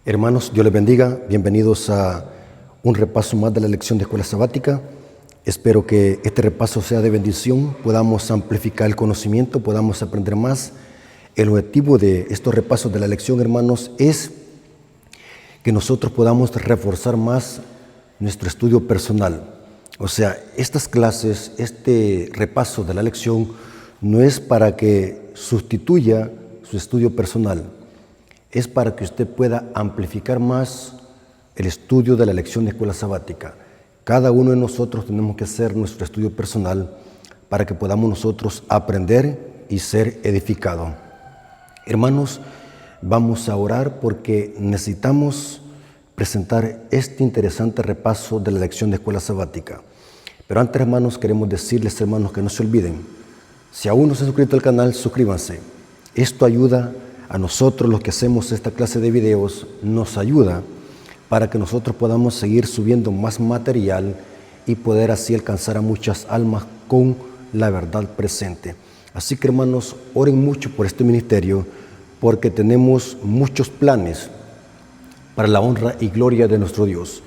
Hermanos, Dios les bendiga. Bienvenidos a un repaso más de la lección de escuela sabática. Espero que este repaso sea de bendición, podamos amplificar el conocimiento, podamos aprender más. El objetivo de estos repasos de la lección, hermanos, es que nosotros podamos reforzar más nuestro estudio personal. O sea, estas clases, este repaso de la lección no es para que sustituya su estudio personal. Es para que usted pueda amplificar más el estudio de la lección de escuela sabática. Cada uno de nosotros tenemos que hacer nuestro estudio personal para que podamos nosotros aprender y ser edificados. Hermanos, vamos a orar porque necesitamos presentar este interesante repaso de la lección de escuela sabática. Pero antes, hermanos, queremos decirles, hermanos, que no se olviden. Si aún no se han suscrito al canal, suscríbanse. Esto ayuda a nosotros, los que hacemos esta clase de videos, nos ayuda para que nosotros podamos seguir subiendo más material y poder así alcanzar a muchas almas con la verdad presente. Así que, hermanos, oren mucho por este ministerio porque tenemos muchos planes para la honra y gloria de nuestro Dios.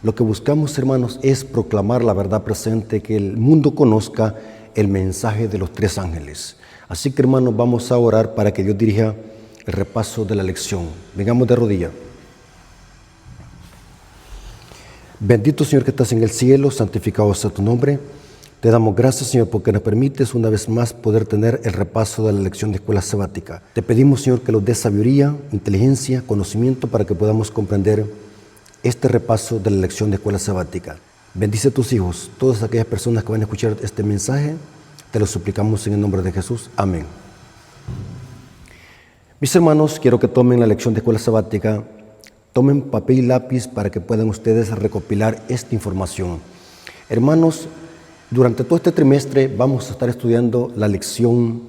Lo que buscamos, hermanos, es proclamar la verdad presente, que el mundo conozca el mensaje de los tres ángeles. Así que, hermanos, vamos a orar para que Dios dirija el repaso de la lección. Vengamos de rodillas. Bendito Señor que estás en el cielo, santificado sea tu nombre. Te damos gracias, Señor, porque nos permites una vez más poder tener el repaso de la lección de escuela sabática. Te pedimos, Señor, que nos des sabiduría, inteligencia, conocimiento para que podamos comprender este repaso de la lección de escuela sabática. Bendice a tus hijos, todas aquellas personas que van a escuchar este mensaje, te lo suplicamos en el nombre de Jesús. Amén. Mis hermanos, quiero que tomen la lección de escuela sabática, tomen papel y lápiz para que puedan ustedes recopilar esta información. Hermanos, durante todo este trimestre vamos a estar estudiando la lección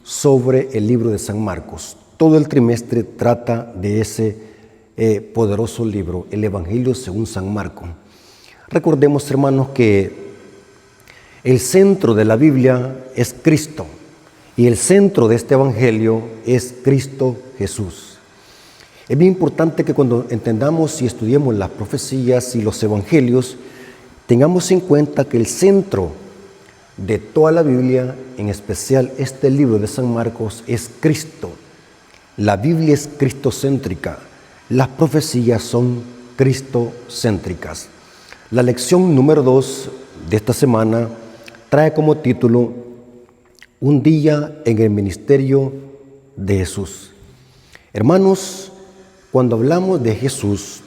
sobre el libro de San Marcos. Todo el trimestre trata de ese poderoso libro, el Evangelio según San Marcos. Recordemos, hermanos, que el centro de la Biblia es Cristo. Y el centro de este Evangelio es Cristo Jesús. Es bien importante que cuando entendamos y estudiemos las profecías y los evangelios, tengamos en cuenta que el centro de toda la Biblia, en especial este libro de San Marcos, es Cristo. La Biblia es cristocéntrica. Las profecías son cristocéntricas. La lección número 2 de esta semana trae como título Un día en el ministerio de Jesús. Hermanos, cuando hablamos de Jesús,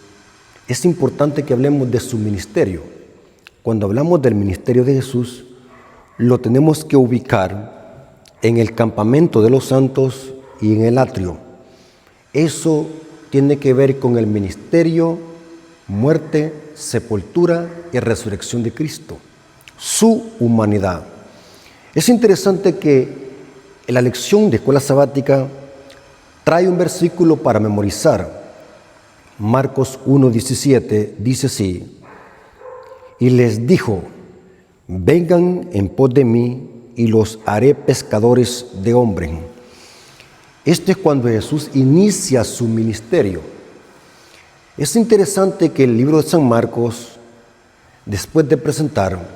es importante que hablemos de su ministerio. Cuando hablamos del ministerio de Jesús, lo tenemos que ubicar en el campamento de los santos y en el atrio. Eso tiene que ver con el ministerio, muerte, sepultura y resurrección de Cristo, su humanidad. Es interesante que en la lección de escuela sabática trae un versículo para memorizar. Marcos 1:17 dice así: y les dijo, vengan en pos de mí y los haré pescadores de hombres. Esto es cuando Jesús inicia su ministerio. Es interesante que el libro de San Marcos, después de presentar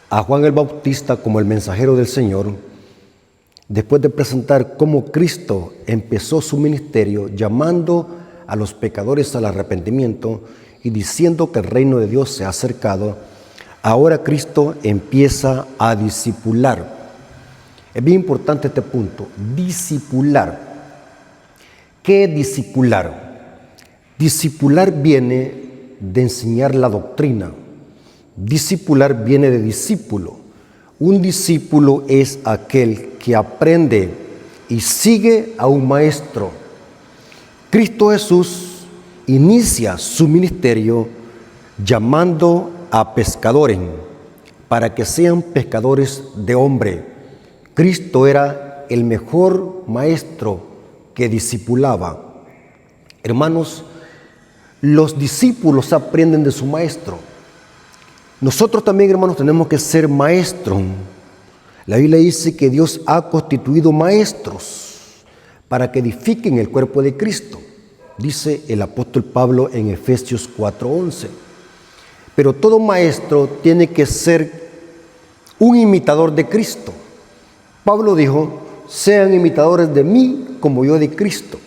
a Juan el Bautista como el mensajero del Señor, después de presentar cómo Cristo empezó su ministerio llamando a los pecadores al arrepentimiento y diciendo que el reino de Dios se ha acercado, ahora Cristo empieza a discipular. Es bien importante este punto, discipular. ¿Qué es discipular? Discipular viene de enseñar la doctrina. Discipular viene de discípulo. Un discípulo es aquel que aprende y sigue a un maestro. Cristo Jesús inicia su ministerio llamando a pescadores para que sean pescadores de hombre. Cristo era el mejor maestro que discipulaba. Hermanos, los discípulos aprenden de su maestro. Nosotros también, hermanos, tenemos que ser maestros. La Biblia dice que Dios ha constituido maestros para que edifiquen el cuerpo de Cristo. dice el apóstol Pablo en Efesios 4:11. Pero todo maestro tiene que ser un imitador de Cristo. Pablo dijo, sean imitadores de mí como yo de Cristo.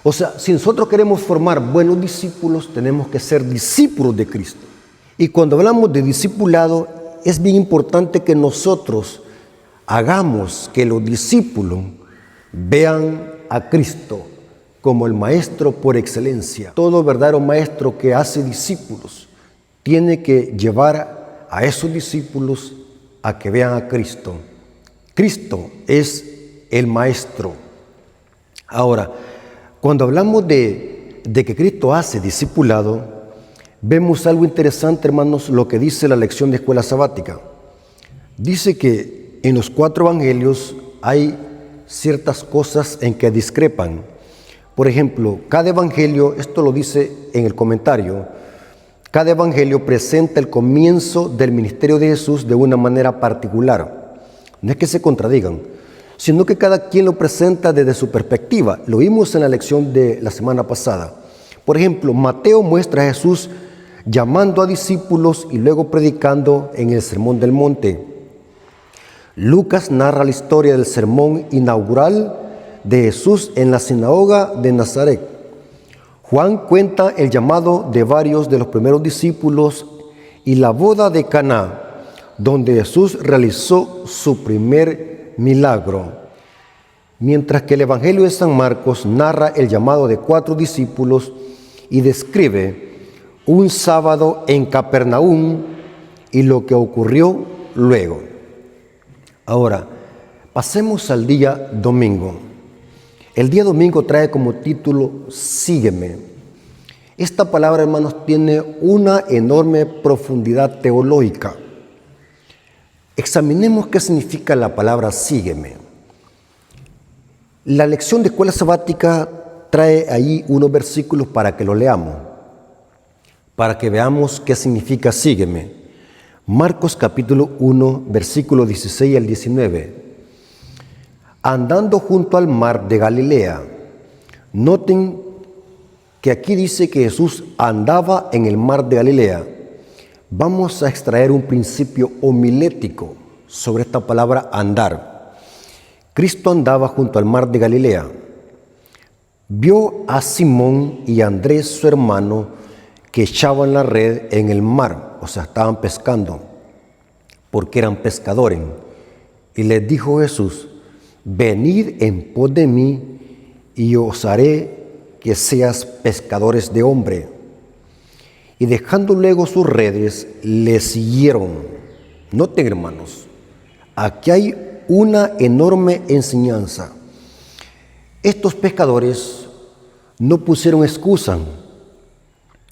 O sea, si nosotros queremos formar buenos discípulos, tenemos que ser discípulos de Cristo. Y cuando hablamos de discipulado, es bien importante que nosotros hagamos que los discípulos vean a Cristo como el maestro por excelencia. Todo verdadero maestro que hace discípulos tiene que llevar a esos discípulos a que vean a Cristo. Cristo es el maestro. Ahora, cuando hablamos de que Cristo hace discipulado, vemos algo interesante, hermanos, lo que dice la lección de escuela sabática. Dice que en los 4 evangelios hay ciertas cosas en que discrepan. Por ejemplo, cada evangelio, esto lo dice en el comentario, cada evangelio presenta el comienzo del ministerio de Jesús de una manera particular. No es que se contradigan, sino que cada quien lo presenta desde su perspectiva. Lo vimos en la lección de la semana pasada. Por ejemplo, Mateo muestra a Jesús llamando a discípulos y luego predicando en el Sermón del Monte. Lucas narra la historia del sermón inaugural de Jesús en la sinagoga de Nazaret. Juan cuenta el llamado de varios de los primeros discípulos y la boda de Caná, donde Jesús realizó su primer milagro. Mientras que el Evangelio de San Marcos narra el llamado de 4 discípulos y describe un sábado en Capernaum y lo que ocurrió luego. Ahora, pasemos al día domingo. El día domingo trae como título Sígueme. Esta palabra, hermanos, tiene una enorme profundidad teológica. Examinemos qué significa la palabra sígueme. La lección de escuela sabática trae ahí unos versículos para que lo leamos, para que veamos qué significa sígueme. Marcos capítulo 1, versículo 16 al 19. Andando junto al mar de Galilea. Noten que aquí dice que Jesús andaba en el mar de Galilea. Vamos a extraer un principio homilético sobre esta palabra andar. Cristo andaba junto al mar de Galilea. Vio a Simón y a Andrés, su hermano, que echaban la red en el mar, o sea, estaban pescando, porque eran pescadores. Y les dijo Jesús, venid en pos de mí y os haré que seas pescadores de hombre. Y dejando luego sus redes, le siguieron. Noten, hermanos, aquí hay una enorme enseñanza. Estos pescadores no pusieron excusa.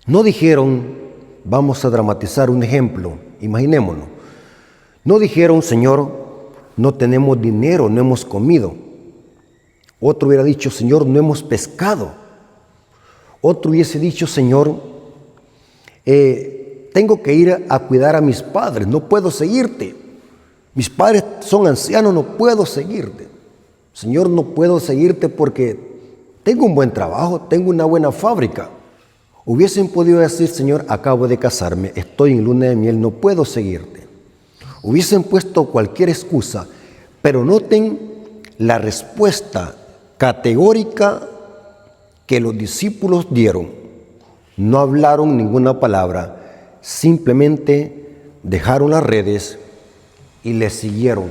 No dijeron, vamos a dramatizar un ejemplo, imaginémonos. No dijeron, Señor, no tenemos dinero, no hemos comido. Otro hubiera dicho, Señor, no hemos pescado. Otro hubiese dicho, Señor, tengo que ir a cuidar a mis padres, no puedo seguirte. Mis padres son ancianos, no puedo seguirte. Señor, no puedo seguirte porque tengo un buen trabajo, tengo una buena fábrica. Hubiesen podido decir, Señor, acabo de casarme, estoy en luna de miel, no puedo seguirte. Hubiesen puesto cualquier excusa, pero noten la respuesta categórica que los discípulos dieron. No hablaron ninguna palabra, simplemente dejaron las redes y le siguieron,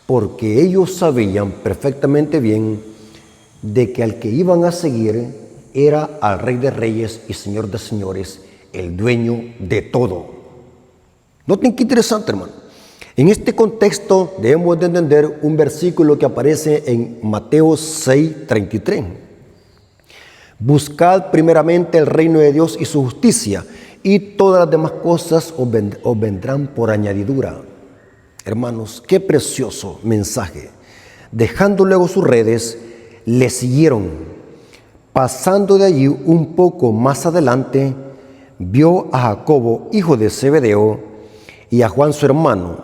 porque ellos sabían perfectamente bien de que al que iban a seguir era al Rey de Reyes y Señor de Señores, el dueño de todo. Noten qué interesante, hermano. En este contexto debemos de entender un versículo que aparece en Mateo 6:33. Buscad primeramente el reino de Dios y su justicia, y todas las demás cosas os vendrán por añadidura. Hermanos, qué precioso mensaje. Dejando luego sus redes, le siguieron. Pasando de allí un poco más adelante, vio a Jacobo, hijo de Zebedeo, y a Juan su hermano.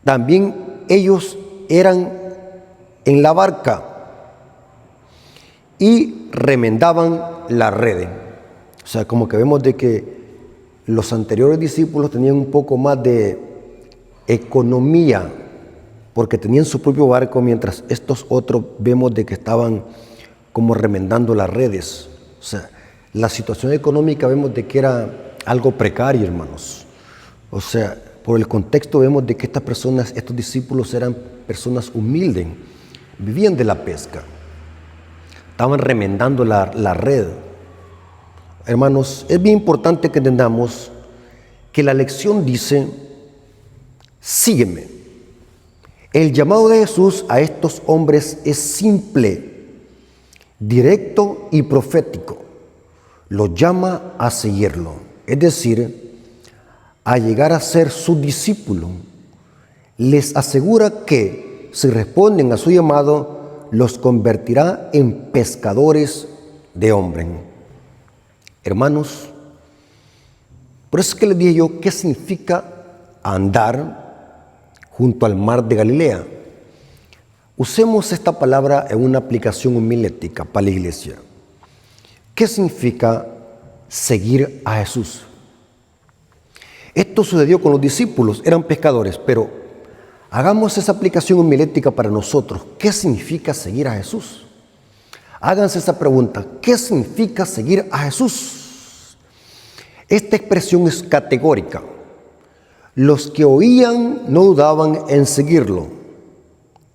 También ellos eran en la barca y remendaban la red. O sea, como que vemos de que los anteriores discípulos tenían un poco más de economía, porque tenían su propio barco, mientras estos otros vemos de que estaban como remendando las redes. O sea, la situación económica vemos de que era algo precario, hermanos. O sea, por el contexto vemos de que estas personas, estos discípulos eran personas humildes, vivían de la pesca, estaban remendando la red. Hermanos, es bien importante que entendamos que la lección dice: sígueme. El llamado de Jesús a estos hombres es simple, directo y profético. Los llama a seguirlo, es decir, a llegar a ser su discípulo. Les asegura que si responden a su llamado, los convertirá en pescadores de hombres. Hermanos, por eso es que les dije yo, ¿qué significa andar junto al mar de Galilea? Usemos esta palabra en una aplicación homilética para la iglesia. ¿Qué significa seguir a Jesús? Esto sucedió con los discípulos, eran pescadores, pero hagamos esa aplicación homilética para nosotros. ¿Qué significa seguir a Jesús? Háganse esa pregunta: ¿qué significa seguir a Jesús? Esta expresión es categórica. Los que oían no dudaban en seguirlo.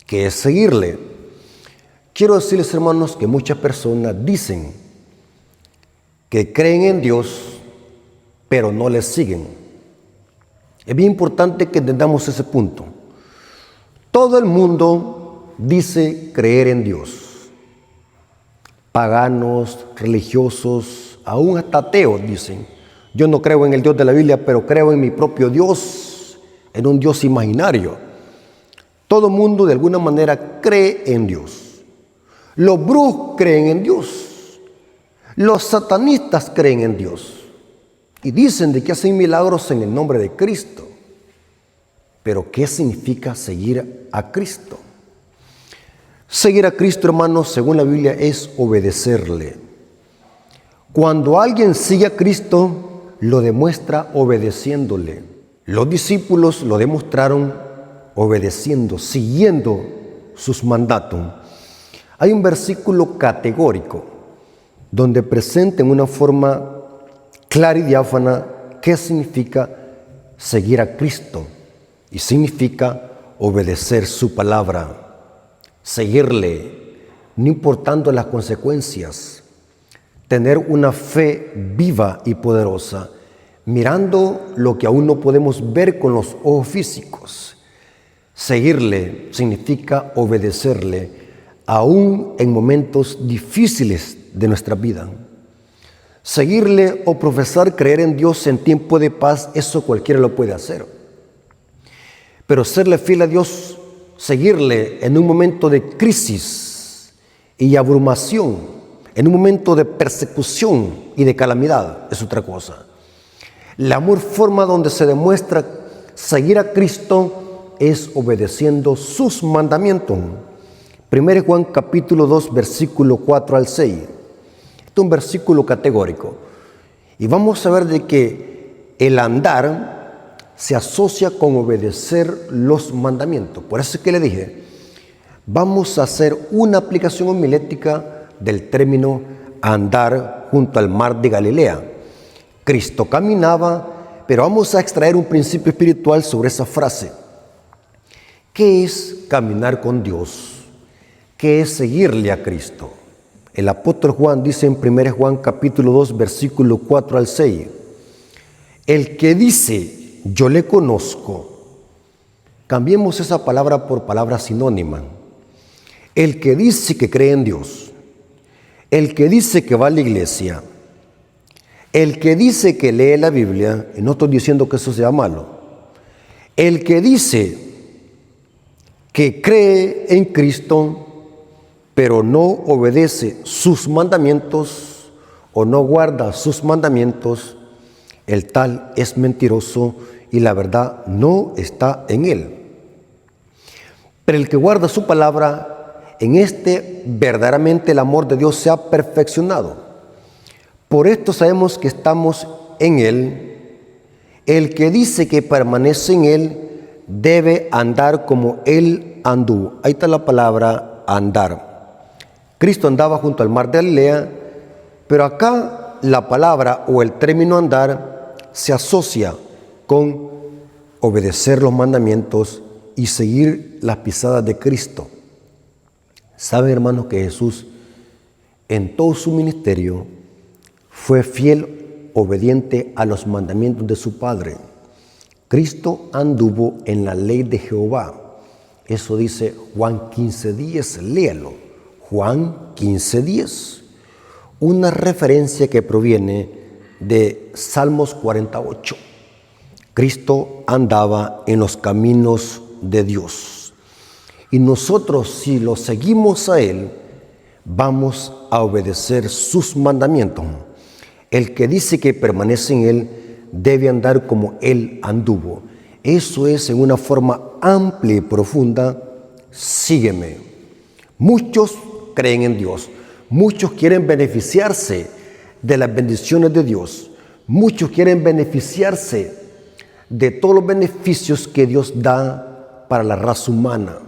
¿Qué es seguirle? Quiero decirles, hermanos, que muchas personas dicen que creen en Dios, pero no le siguen. Es bien importante que entendamos ese punto. Todo el mundo dice creer en Dios. Paganos, religiosos, aún hasta ateos dicen: yo no creo en el Dios de la Biblia, pero creo en mi propio Dios, en un Dios imaginario. Todo el mundo de alguna manera cree en Dios. Los brujos creen en Dios. Los satanistas creen en Dios. Y dicen de que hacen milagros en el nombre de Cristo. Pero ¿qué significa seguir a Cristo? Seguir a Cristo, hermanos, según la Biblia, es obedecerle. Cuando alguien sigue a Cristo, lo demuestra obedeciéndole. Los discípulos lo demostraron obedeciendo, siguiendo sus mandatos. Hay un versículo categórico donde presenta en una forma clara y diáfana qué significa seguir a Cristo, y significa obedecer su palabra, seguirle, no importando las consecuencias, tener una fe viva y poderosa, mirando lo que aún no podemos ver con los ojos físicos. Seguirle significa obedecerle, aún en momentos difíciles de nuestra vida. Seguirle o profesar creer en Dios en tiempo de paz, eso cualquiera lo puede hacer. Pero serle fiel a Dios, seguirle en un momento de crisis y abrumación, en un momento de persecución y de calamidad, es otra cosa. La mejor forma donde se demuestra seguir a Cristo es obedeciendo sus mandamientos. 1 Juan capítulo 2, versículo 4 al 6. Este es un versículo categórico. Y vamos a ver de que el andar se asocia con obedecer los mandamientos. Por eso es que le dije, vamos a hacer una aplicación homilética del término andar junto al mar de Galilea. Cristo caminaba, pero vamos a extraer un principio espiritual sobre esa frase. ¿Qué es caminar con Dios? ¿Qué es seguirle a Cristo? El apóstol Juan dice en 1 Juan capítulo 2, versículo 4 al 6, el que dice yo le conozco, cambiemos esa palabra por palabra sinónima. El que dice que cree en Dios, el que dice que va a la iglesia, el que dice que lee la Biblia, y no estoy diciendo que eso sea malo, el que dice que cree en Cristo, pero no obedece sus mandamientos o no guarda sus mandamientos, el tal es mentiroso y la verdad no está en él. Pero el que guarda su palabra, en este verdaderamente el amor de Dios se ha perfeccionado. Por esto sabemos que estamos en Él. El que dice que permanece en Él debe andar como Él anduvo. Ahí está la palabra andar. Cristo andaba junto al mar de Galilea, pero acá la palabra o el término andar se asocia con obedecer los mandamientos y seguir las pisadas de Cristo. Saben, hermanos, que Jesús en todo su ministerio fue fiel, obediente a los mandamientos de su Padre. Cristo anduvo en la ley de Jehová. Eso dice Juan 15:10, léalo. Juan 15:10. Una referencia que proviene de Salmos 48. Cristo andaba en los caminos de Dios. Y nosotros, si lo seguimos a Él, vamos a obedecer sus mandamientos. El que dice que permanece en Él debe andar como Él anduvo. Eso es en una forma amplia y profunda. Sígueme. Muchos creen en Dios. Muchos quieren beneficiarse de las bendiciones de Dios. Muchos quieren beneficiarse de todos los beneficios que Dios da para la raza humana.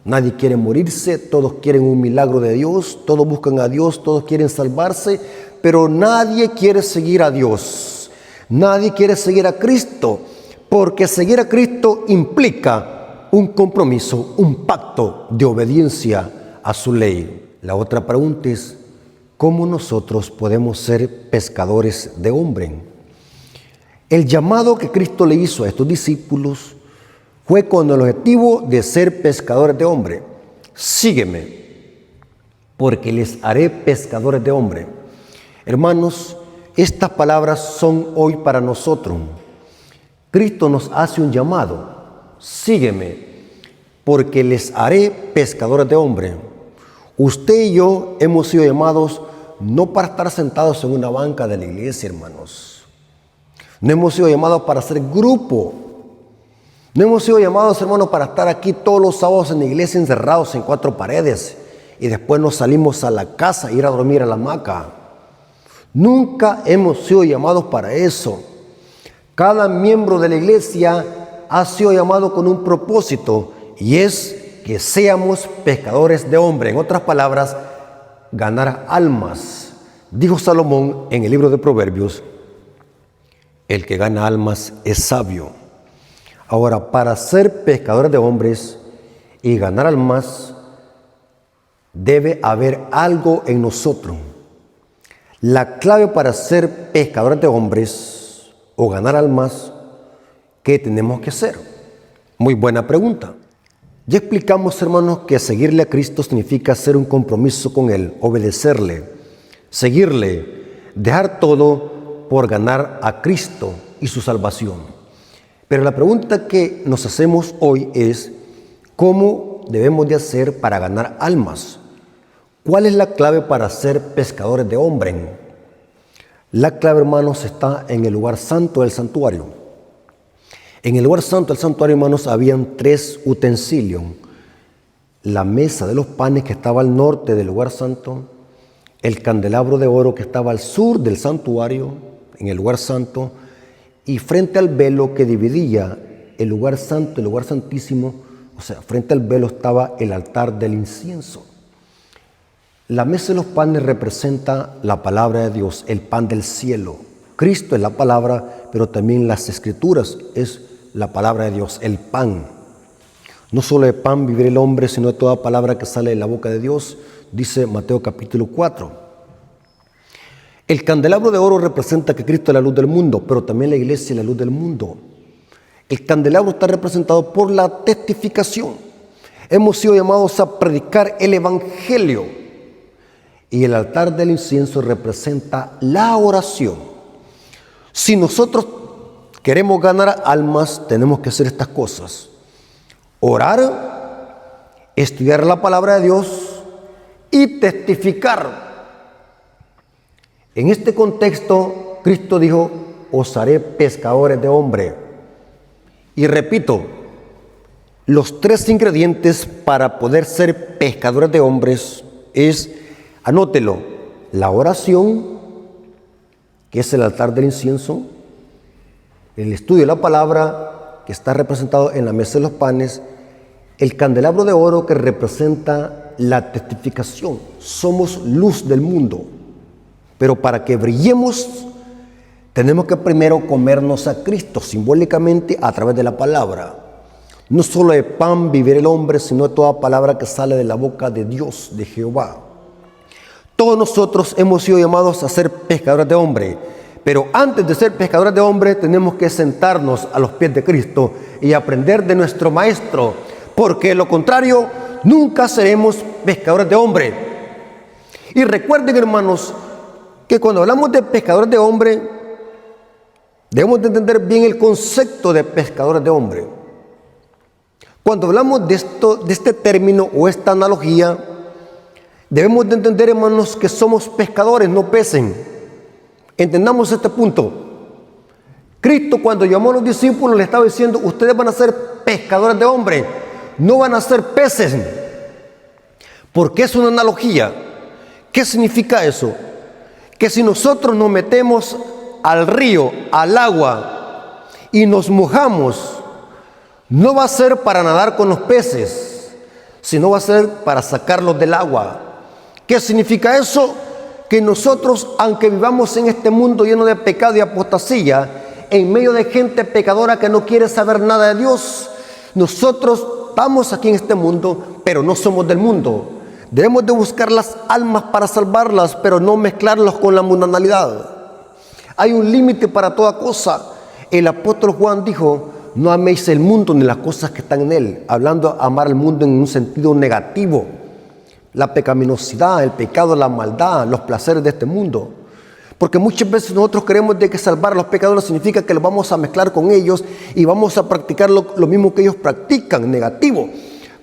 Nadie quiere morirse, todos quieren un milagro de Dios, todos buscan a Dios, todos quieren salvarse, pero nadie quiere seguir a Dios. Nadie quiere seguir a Cristo, porque seguir a Cristo implica un compromiso, un pacto de obediencia a su ley. La otra pregunta es, ¿cómo nosotros podemos ser pescadores de hombres? El llamado que Cristo le hizo a estos discípulos fue con el objetivo de ser pescadores de hombres. Sígueme, porque les haré pescadores de hombres. Hermanos, estas palabras son hoy para nosotros. Cristo nos hace un llamado. Sígueme, porque les haré pescadores de hombres. Usted y yo hemos sido llamados no para estar sentados en una banca de la iglesia, hermanos. No hemos sido llamados para hacer grupo. No hemos sido llamados, hermanos, para estar aquí todos los sábados en la iglesia encerrados en cuatro paredes y después nos salimos a la casa a ir a dormir a la hamaca. Nunca hemos sido llamados para eso. Cada miembro de la iglesia ha sido llamado con un propósito y es que seamos pescadores de hombres. En otras palabras, ganar almas. Dijo Salomón en el libro de Proverbios, el que gana almas es sabio. Ahora, para ser pescadores de hombres y ganar almas, debe haber algo en nosotros. La clave para ser pescadores de hombres o ganar almas, ¿qué tenemos que hacer? Muy buena pregunta. Ya explicamos, hermanos, que seguirle a Cristo significa hacer un compromiso con Él, obedecerle, seguirle, dejar todo por ganar a Cristo y su salvación. Pero la pregunta que nos hacemos hoy es, ¿cómo debemos de hacer para ganar almas? ¿Cuál es la clave para ser pescadores de hombres? La clave, hermanos, está en el lugar santo del santuario. En el lugar santo del santuario, hermanos, habían 3 utensilios. La mesa de los panes que estaba al norte del lugar santo, el candelabro de oro que estaba al sur del santuario, en el lugar santo, y frente al velo que dividía el lugar santo, el lugar santísimo, o sea, frente al velo estaba el altar del incienso. La mesa de los panes representa la palabra de Dios, el pan del cielo. Cristo es la palabra, pero también las escrituras es la palabra de Dios, el pan. No solo de pan vivirá el hombre, sino de toda palabra que sale de la boca de Dios, dice Mateo capítulo 4. El candelabro de oro representa que Cristo es la luz del mundo, pero también la iglesia es la luz del mundo. El candelabro está representado por la testificación. Hemos sido llamados a predicar el evangelio. Y el altar del incienso representa la oración. Si nosotros queremos ganar almas, tenemos que hacer estas cosas. Orar, estudiar la palabra de Dios y testificar. En este contexto, Cristo dijo, os haré pescadores de hombres. Y repito, los tres ingredientes para poder ser pescadores de hombres es, anótelo, la oración, que es el altar del incienso, el estudio de la palabra, que está representado en la mesa de los panes, el candelabro de oro, que representa la testificación. Somos luz del mundo, pero para que brillemos tenemos que primero comernos a Cristo simbólicamente a través de la palabra. No solo de pan vivirá el hombre, sino de toda palabra que sale de la boca de Dios, de Jehová. Todos nosotros hemos sido llamados a ser pescadores de hombre, pero antes de ser pescadores de hombre tenemos que sentarnos a los pies de Cristo y aprender de nuestro Maestro, porque de lo contrario nunca seremos pescadores de hombre. Y recuerden, hermanos, que cuando hablamos de pescadores de hombre, debemos de entender bien el concepto de pescadores de hombre. Cuando hablamos de este término o esta analogía, debemos de entender, hermanos, que somos pescadores, no peces. Entendamos este punto. Cristo, cuando llamó a los discípulos, le estaba diciendo: ustedes van a ser pescadores de hombres, no van a ser peces. Porque es una analogía. ¿Qué significa eso? Que si nosotros nos metemos al río, al agua, y nos mojamos, no va a ser para nadar con los peces, sino va a ser para sacarlos del agua. ¿Qué significa eso? Que nosotros, aunque vivamos en este mundo lleno de pecado y apostasía, en medio de gente pecadora que no quiere saber nada de Dios, nosotros estamos aquí en este mundo, pero no somos del mundo. Debemos de buscar las almas para salvarlas, pero no mezclarlas con la mundanalidad. Hay un límite para toda cosa. El apóstol Juan dijo: no améis el mundo ni las cosas que están en él, hablando de amar al mundo en un sentido negativo. La pecaminosidad, el pecado, la maldad, los placeres de este mundo. Porque muchas veces nosotros creemos de que salvar a los pecadores significa que los vamos a mezclar con ellos y vamos a practicar lo mismo que ellos practican, negativo.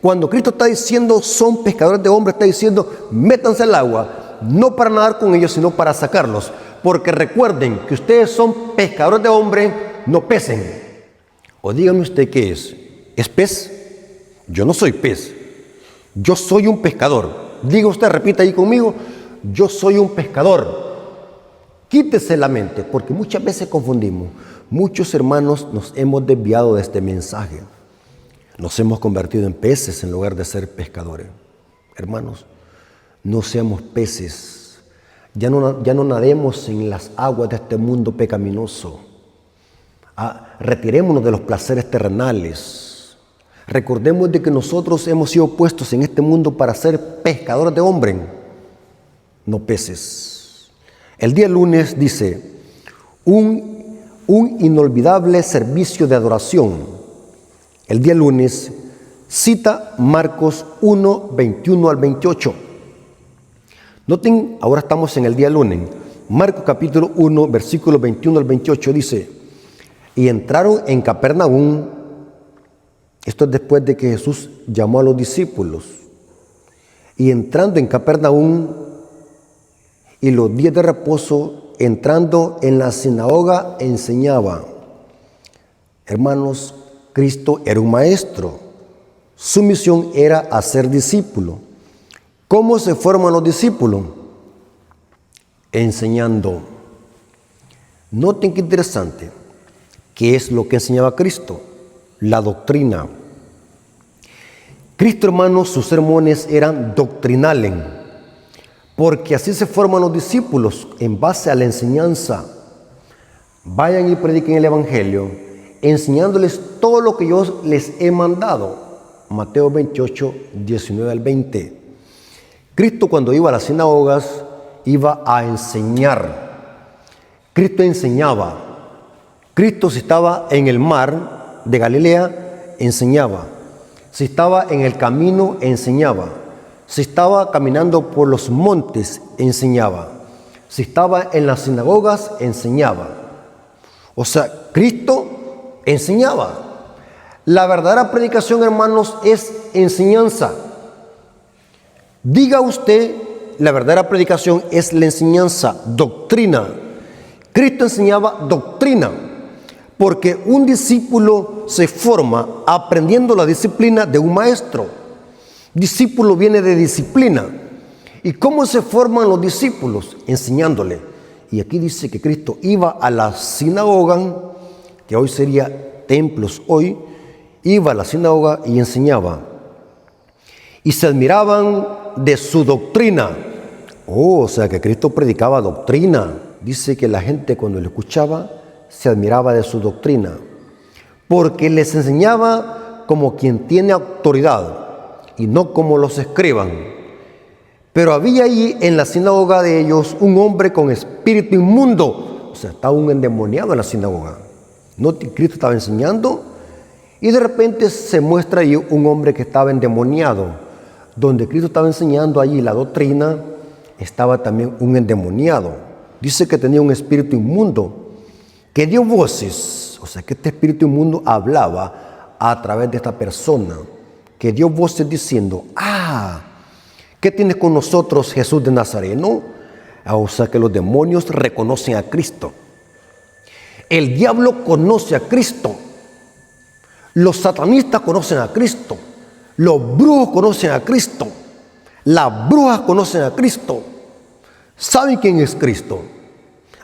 Cuando Cristo está diciendo son pescadores de hombres, está diciendo métanse al agua, no para nadar con ellos, sino para sacarlos. Porque recuerden que ustedes son pescadores de hombres, no peces. O dígame usted qué es. ¿Es pez? Yo no soy pez. Yo soy un pescador. Diga usted, repita ahí conmigo: yo soy un pescador. Quítese la mente, porque muchas veces confundimos. Muchos hermanos nos hemos desviado de este mensaje. Nos hemos convertido en peces en lugar de ser pescadores. Hermanos, no seamos peces. Ya no nademos en las aguas de este mundo pecaminoso. Retirémonos de los placeres terrenales. Recordemos de que nosotros hemos sido puestos en este mundo para ser pescadores de hombres, no peces. El día lunes dice: un inolvidable servicio de adoración. El día lunes cita Marcos 1, 21 al 28. Noten, ahora estamos en el día lunes. Marcos capítulo 1, versículos 21 al 28 dice: y entraron en Capernaum. Esto es después de que Jesús llamó a los discípulos. Y entrando en Capernaum, y los días de reposo, entrando en la sinagoga, enseñaba. Hermanos, Cristo era un maestro. Su misión era hacer discípulos. ¿Cómo se forman los discípulos? Enseñando. Noten qué interesante. ¿Qué es lo que enseñaba Cristo? La doctrina. Cristo, hermanos, sus sermones eran doctrinales, porque así se forman los discípulos, en base a la enseñanza. Vayan y prediquen el Evangelio, enseñándoles todo lo que yo les he mandado. Mateo 28, 19 al 20. Cristo, cuando iba a las sinagogas, iba a enseñar. Cristo enseñaba. Cristo, si estaba en el mar de Galilea, enseñaba. Si estaba en el camino, enseñaba. Si estaba caminando por los montes, enseñaba. Si estaba en las sinagogas, enseñaba. O sea, Cristo enseñaba. La verdadera predicación, hermanos, es enseñanza. Diga usted, la verdadera predicación es la enseñanza, doctrina. Cristo enseñaba doctrina. Porque un discípulo se forma aprendiendo la disciplina de un maestro. Discípulo viene de disciplina. ¿Y cómo se forman los discípulos? Enseñándole. Y aquí dice que Cristo iba a la sinagoga, que hoy sería templos hoy, iba a la sinagoga y enseñaba. Y se admiraban de su doctrina. O sea que Cristo predicaba doctrina. Dice que la gente cuando lo escuchaba se admiraba de su doctrina, porque les enseñaba como quien tiene autoridad y no como los escriban. Pero había allí en la sinagoga de ellos un hombre con espíritu inmundo. O sea, estaba un endemoniado en la sinagoga. No, Cristo estaba enseñando y de repente se muestra allí un hombre que estaba endemoniado. Donde Cristo estaba enseñando allí la doctrina, estaba también un endemoniado. Dice que tenía un espíritu inmundo que dio voces. O sea, que este espíritu inmundo hablaba a través de esta persona, que dio voces diciendo: ¿qué tienes con nosotros, Jesús de Nazareno? O sea, que los demonios reconocen a Cristo. El diablo conoce a Cristo. Los satanistas conocen a Cristo. Los brujos conocen a Cristo. Las brujas conocen a Cristo. ¿Saben quién es Cristo?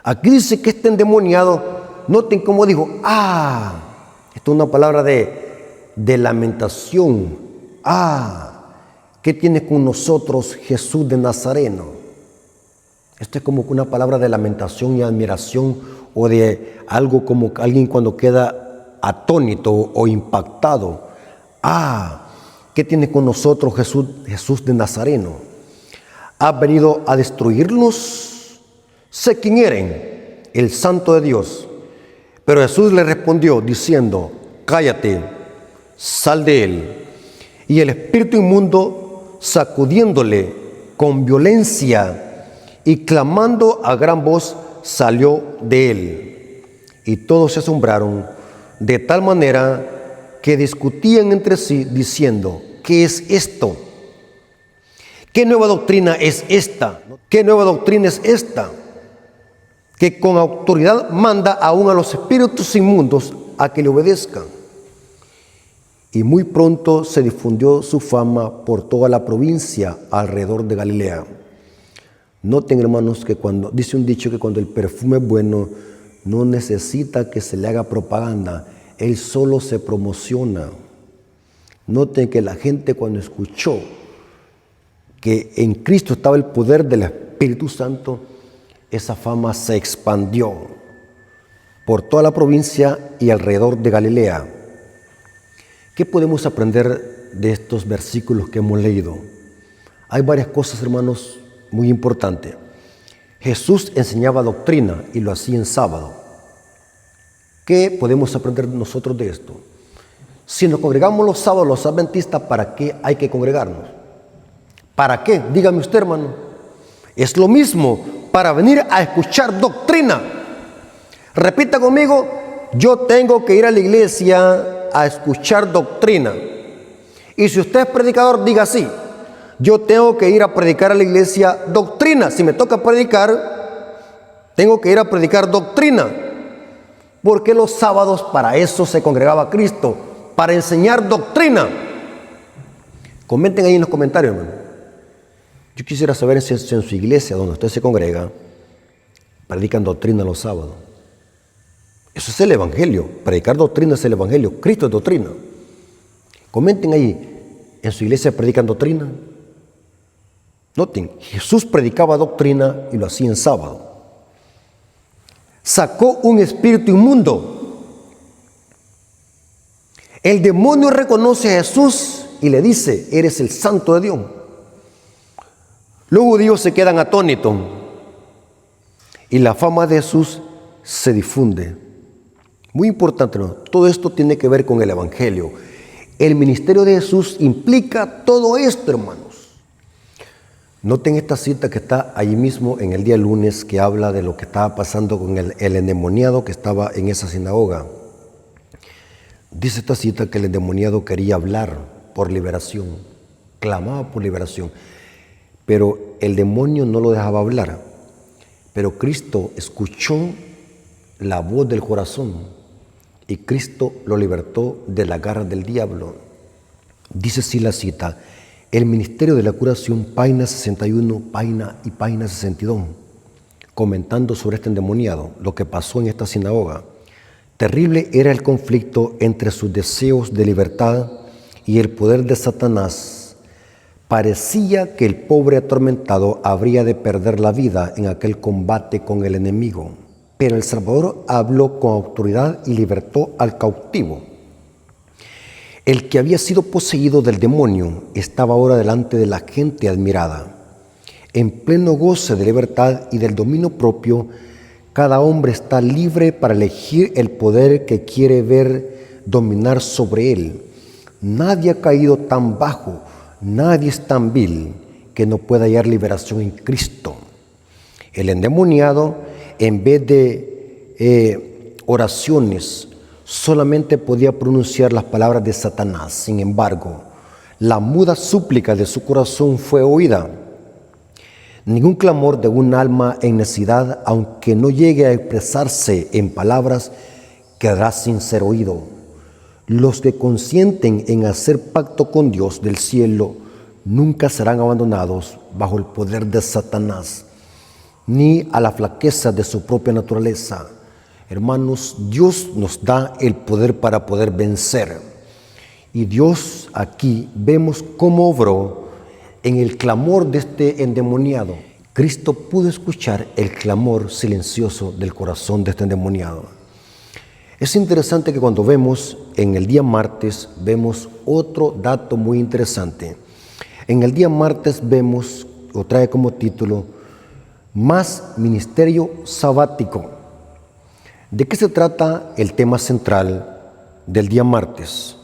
Aquí dice que este endemoniado, noten cómo dijo: esto es una palabra de lamentación. ¿Qué tiene con nosotros, Jesús de Nazareno? Esto es como una palabra de lamentación y admiración, o de algo como alguien cuando queda atónito o impactado. ¿Qué tiene con nosotros, Jesús de Nazareno? ¿Has venido a destruirnos? Sé quién eres, el Santo de Dios. Pero Jesús le respondió diciendo: cállate, sal de él. Y el espíritu inmundo, sacudiéndole con violencia y clamando a gran voz, salió de él. Y todos se asombraron de tal manera que discutían entre sí diciendo: ¿qué es esto? ¿Qué nueva doctrina es esta? ¿Qué nueva doctrina es esta? Que con autoridad manda aún a los espíritus inmundos a que le obedezcan. Y muy pronto se difundió su fama por toda la provincia alrededor de Galilea. Noten, hermanos, que dice un dicho que cuando el perfume es bueno, no necesita que se le haga propaganda, él solo se promociona. Noten que la gente, cuando escuchó que en Cristo estaba el poder del Espíritu Santo, esa fama se expandió por toda la provincia y alrededor de Galilea. ¿Qué podemos aprender de estos versículos que hemos leído? Hay varias cosas, hermanos, muy importantes. Jesús enseñaba doctrina y lo hacía en sábado. ¿Qué podemos aprender nosotros de esto? Si nos congregamos los sábados, los adventistas, ¿para qué hay que congregarnos? ¿Para qué? Dígame usted, hermano. Es lo mismo, para venir a escuchar doctrina. Repita conmigo: yo tengo que ir a la iglesia a escuchar doctrina. Y si usted es predicador, diga así: yo tengo que ir a predicar a la iglesia doctrina. Si me toca predicar, tengo que ir a predicar doctrina. Porque los sábados para eso se congregaba Cristo, para enseñar doctrina. Comenten ahí en los comentarios, hermano. Yo quisiera saber si en su iglesia donde usted se congrega predican doctrina los sábados. Eso es el Evangelio. Predicar doctrina es el Evangelio. Cristo es doctrina. Comenten ahí: ¿en su iglesia predican doctrina? Noten, Jesús predicaba doctrina y lo hacía en sábado. Sacó un espíritu inmundo. El demonio reconoce a Jesús y le dice: eres el Santo de Dios. Los judíos se quedan atónitos y la fama de Jesús se difunde. Muy importante, ¿no? Todo esto tiene que ver con el Evangelio. El ministerio de Jesús implica todo esto, hermanos. Noten esta cita que está ahí mismo en el día lunes, que habla de lo que estaba pasando con el endemoniado que estaba en esa sinagoga. Dice esta cita que el endemoniado quería hablar por liberación, clamaba por liberación, pero el demonio no lo dejaba hablar. Pero Cristo escuchó la voz del corazón y Cristo lo libertó de la garra del diablo. Dice así la cita: el ministerio de la curación, página 61, página 62, comentando sobre este endemoniado, lo que pasó en esta sinagoga. Terrible era el conflicto entre sus deseos de libertad y el poder de Satanás. Parecía que el pobre atormentado habría de perder la vida en aquel combate con el enemigo. Pero el Salvador habló con autoridad y libertó al cautivo. El que había sido poseído del demonio estaba ahora delante de la gente admirada. En pleno goce de libertad y del dominio propio, cada hombre está libre para elegir el poder que quiere ver dominar sobre él. Nadie ha caído tan bajo, nadie es tan vil que no pueda hallar liberación en Cristo. El endemoniado, en vez de oraciones, solamente podía pronunciar las palabras de Satanás. Sin embargo, la muda súplica de su corazón fue oída. Ningún clamor de un alma en necesidad, aunque no llegue a expresarse en palabras, quedará sin ser oído. Los que consienten en hacer pacto con Dios del cielo nunca serán abandonados bajo el poder de Satanás, ni a la flaqueza de su propia naturaleza. Hermanos, Dios nos da el poder para poder vencer. Y Dios aquí vemos cómo obró en el clamor de este endemoniado. Cristo pudo escuchar el clamor silencioso del corazón de este endemoniado. Es interesante que cuando vemos en el día martes, vemos otro dato muy interesante. En el día martes vemos, o trae como título, más ministerio sabático. ¿De qué se trata el tema central del día martes?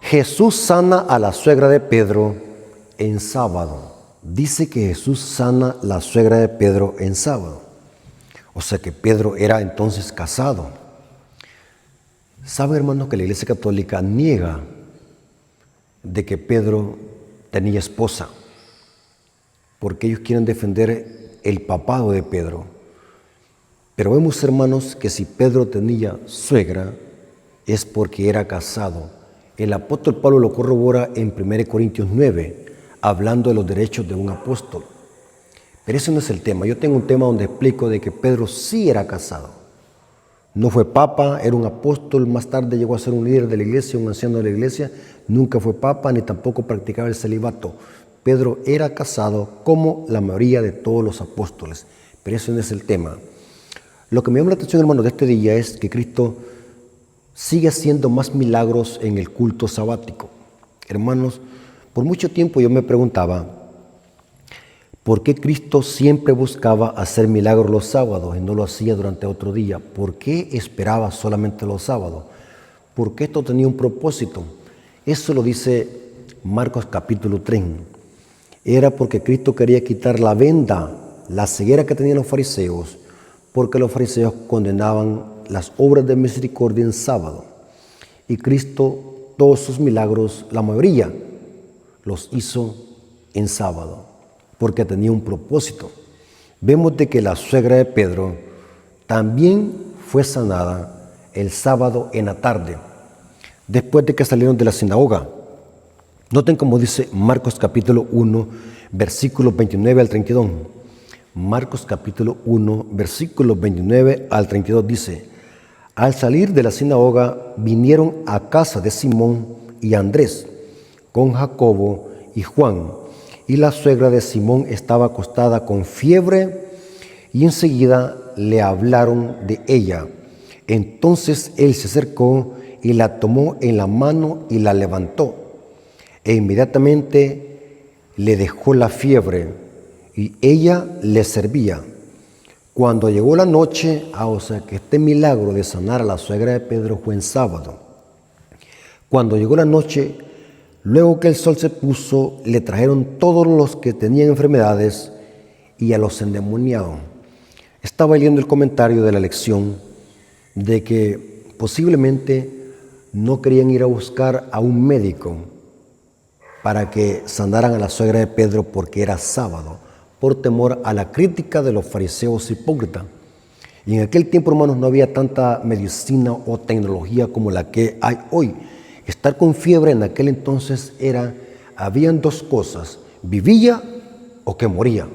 Jesús sana a la suegra de Pedro en sábado. Dice que Jesús sana a la suegra de Pedro en sábado. O sea que Pedro era entonces casado. ¿Sabe, hermano, que la Iglesia Católica niega de que Pedro tenía esposa? Porque ellos quieren defender el papado de Pedro. Pero vemos, hermanos, que si Pedro tenía suegra, es porque era casado. El apóstol Pablo lo corrobora en 1 Corintios 9, hablando de los derechos de un apóstol. Pero ese no es el tema. Yo tengo un tema donde explico de que Pedro sí era casado. No fue papa, era un apóstol, más tarde llegó a ser un líder de la iglesia, un anciano de la iglesia. Nunca fue papa, ni tampoco practicaba el celibato. Pedro era casado como la mayoría de todos los apóstoles. Pero ese no es el tema. Lo que me llama la atención, hermano, de este día es que Cristo sigue haciendo más milagros en el culto sabático. Hermanos, por mucho tiempo yo me preguntaba por qué Cristo siempre buscaba hacer milagros los sábados y no lo hacía durante otro día. ¿Por qué esperaba solamente los sábados? Porque esto tenía un propósito. Eso lo dice Marcos capítulo 3. Era porque Cristo quería quitar la venda, la ceguera que tenían los fariseos, porque los fariseos condenaban las obras de misericordia en sábado. Y Cristo, todos sus milagros, la mayoría, los hizo en sábado, porque tenía un propósito. Vemos de que la suegra de Pedro también fue sanada el sábado en la tarde, después de que salieron de la sinagoga. Noten cómo dice Marcos capítulo 1, versículos 29 al 32. Marcos capítulo 1, versículos 29 al 32 dice: al salir de la sinagoga vinieron a casa de Simón y Andrés, con Jacobo y Juan, y la suegra de Simón estaba acostada con fiebre, y enseguida le hablaron de ella. Entonces él se acercó y la tomó en la mano y la levantó, e inmediatamente le dejó la fiebre, y ella le servía. Cuando llegó la noche, o sea que este milagro de sanar a la suegra de Pedro fue en sábado. Cuando llegó la noche, luego que el sol se puso, le trajeron todos los que tenían enfermedades y a los endemoniados. Estaba leyendo el comentario de la lección de que posiblemente no querían ir a buscar a un médico para que sanaran a la suegra de Pedro porque era sábado, por temor a la crítica de los fariseos hipócritas. Y en aquel tiempo, hermanos, no había tanta medicina o tecnología como la que hay hoy. Estar con fiebre en aquel entonces habían dos cosas: vivía o que moría.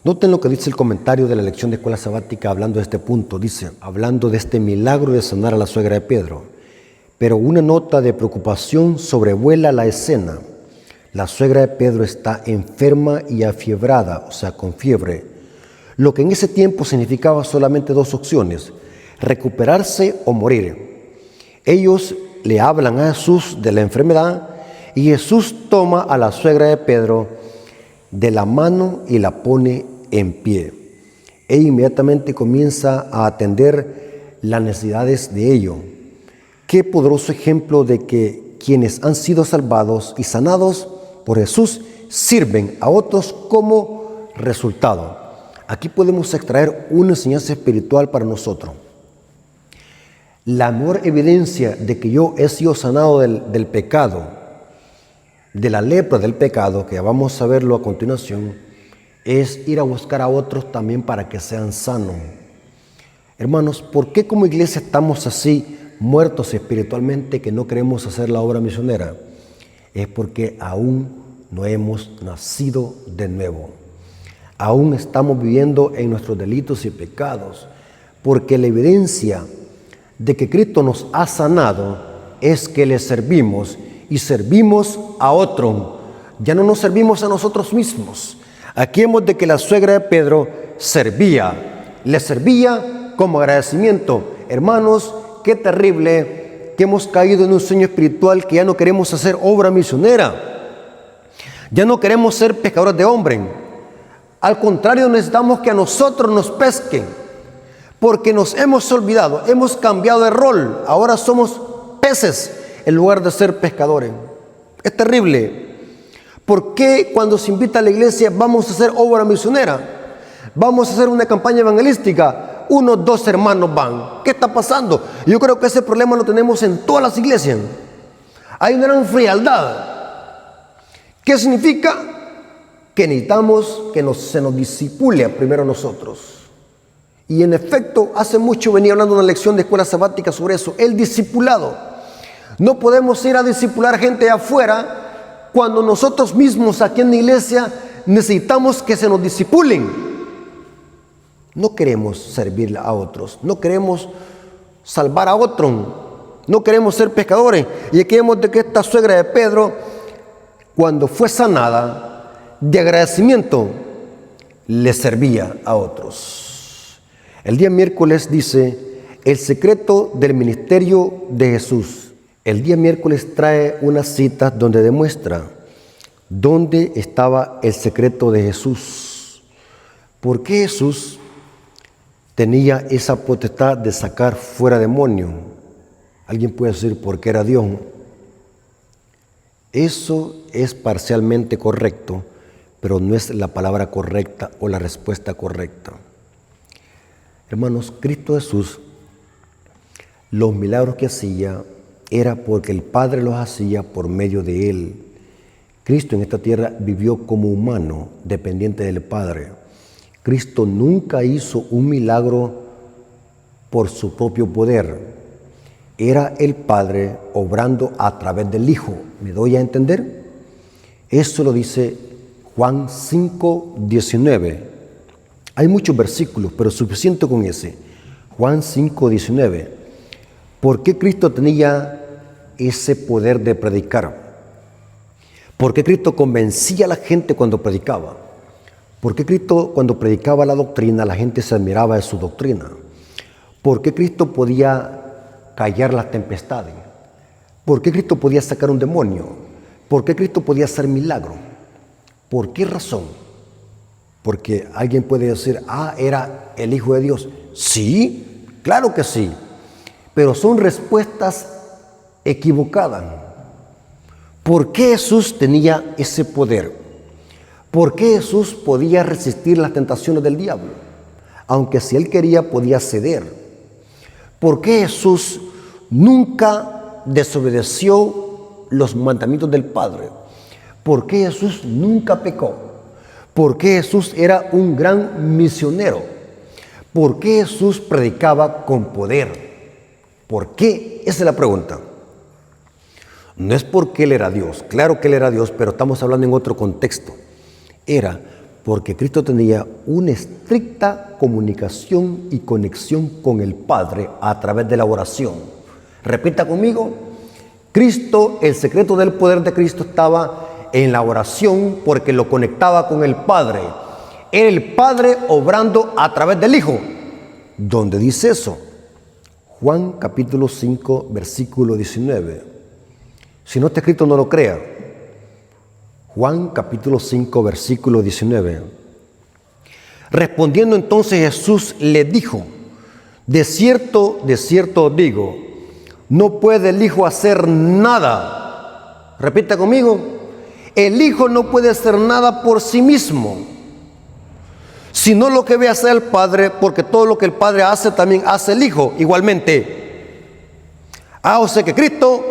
Noten lo que dice el comentario de la lección de escuela sabática hablando de este punto. Dice, hablando de este milagro de sanar a la suegra de Pedro. Pero una nota de preocupación sobrevuela la escena. La suegra de Pedro está enferma y afiebrada, o sea, con fiebre. Lo que en ese tiempo significaba solamente dos opciones: recuperarse o morir. Ellos le hablan a Jesús de la enfermedad y Jesús toma a la suegra de Pedro de la mano y la pone en pie. Ella inmediatamente comienza a atender las necesidades de ellos. Qué poderoso ejemplo de que quienes han sido salvados y sanados por Jesús sirven a otros como resultado. Aquí podemos extraer una enseñanza espiritual para nosotros. La mejor evidencia de que yo he sido sanado del pecado, de la lepra del pecado, que vamos a verlo a continuación, es ir a buscar a otros también para que sean sanos. Hermanos, ¿por qué como iglesia estamos así muertos espiritualmente que no queremos hacer la obra misionera? Es porque aún no hemos nacido de nuevo. Aún estamos viviendo en nuestros delitos y pecados, porque la evidencia de que Cristo nos ha sanado es que le servimos y servimos a otro. Ya no nos servimos a nosotros mismos. Aquí vemos de que la suegra de Pedro le servía como agradecimiento. Hermanos, qué terrible que hemos caído en un sueño espiritual que ya no queremos hacer obra misionera. Ya no queremos ser pescadores de hombres. Al contrario, necesitamos que a nosotros nos pesquen, porque nos hemos olvidado, hemos cambiado de rol. Ahora somos peces en lugar de ser pescadores. Es terrible. ¿Por qué cuando se invita a la iglesia vamos a hacer obra misionera? Vamos a hacer una campaña evangelística. 1, 2 hermanos van. ¿Qué está pasando? Yo creo que ese problema lo tenemos en todas las iglesias. Hay una gran frialdad. ¿Qué significa? Que necesitamos que se nos discipule primero a nosotros. Y en efecto, hace mucho venía hablando una lección de escuela sabática sobre eso, el discipulado. No podemos ir a discipular gente de afuera cuando nosotros mismos aquí en la iglesia necesitamos que se nos discipulen. No queremos servir a otros, no queremos salvar a otros, no queremos ser pescadores. Y aquí vemos de que esta suegra de Pedro, cuando fue sanada, de agradecimiento, le servía a otros. El día miércoles dice, el secreto del ministerio de Jesús. El día miércoles trae unas citas donde demuestra dónde estaba el secreto de Jesús. ¿Por qué Jesús tenía esa potestad de sacar fuera demonios? Alguien puede decir, porque era Dios. Eso es parcialmente correcto, pero no es la palabra correcta o la respuesta correcta. Hermanos, Cristo Jesús, los milagros que hacía era porque el Padre los hacía por medio de Él. Cristo en esta tierra vivió como humano, dependiente del Padre. Cristo nunca hizo un milagro por su propio poder. Era el Padre obrando a través del Hijo. ¿Me doy a entender? Eso lo dice Juan 5:19. Hay muchos versículos, pero suficiente con ese. Juan 5:19. ¿Por qué Cristo tenía ese poder de predicar? ¿Por qué Cristo convencía a la gente cuando predicaba? ¿Por qué Cristo cuando predicaba la doctrina la gente se admiraba de su doctrina? ¿Por qué Cristo podía callar las tempestades? ¿Por qué Cristo podía sacar un demonio? ¿Por qué Cristo podía hacer milagros? ¿Por qué razón? Porque alguien puede decir, era el Hijo de Dios. Sí, claro que sí, pero son respuestas equivocadas. ¿Por qué Jesús tenía ese poder? ¿Por qué Jesús podía resistir las tentaciones del diablo? Aunque si él quería podía ceder. ¿Por qué Jesús nunca desobedeció los mandamientos del Padre? ¿Por qué Jesús nunca pecó? ¿Por qué Jesús era un gran misionero? ¿Por qué Jesús predicaba con poder? ¿Por qué? Esa es la pregunta. No es porque Él era Dios, claro que Él era Dios, pero estamos hablando en otro contexto. Era porque Cristo tenía una estricta comunicación y conexión con el Padre a través de la oración. Repita conmigo, Cristo, el secreto del poder de Cristo estaba en la oración porque lo conectaba con el Padre. Era el Padre obrando a través del Hijo. ¿Dónde dice eso? Juan capítulo 5, versículo 19. Si no está escrito, no lo crea. Juan capítulo 5, versículo 19. Respondiendo entonces Jesús le dijo, de cierto os digo, no puede el Hijo hacer nada. Repita conmigo, el Hijo no puede hacer nada por sí mismo, sino lo que ve hacer el Padre, porque todo lo que el Padre hace, también hace el Hijo igualmente. O sea que Cristo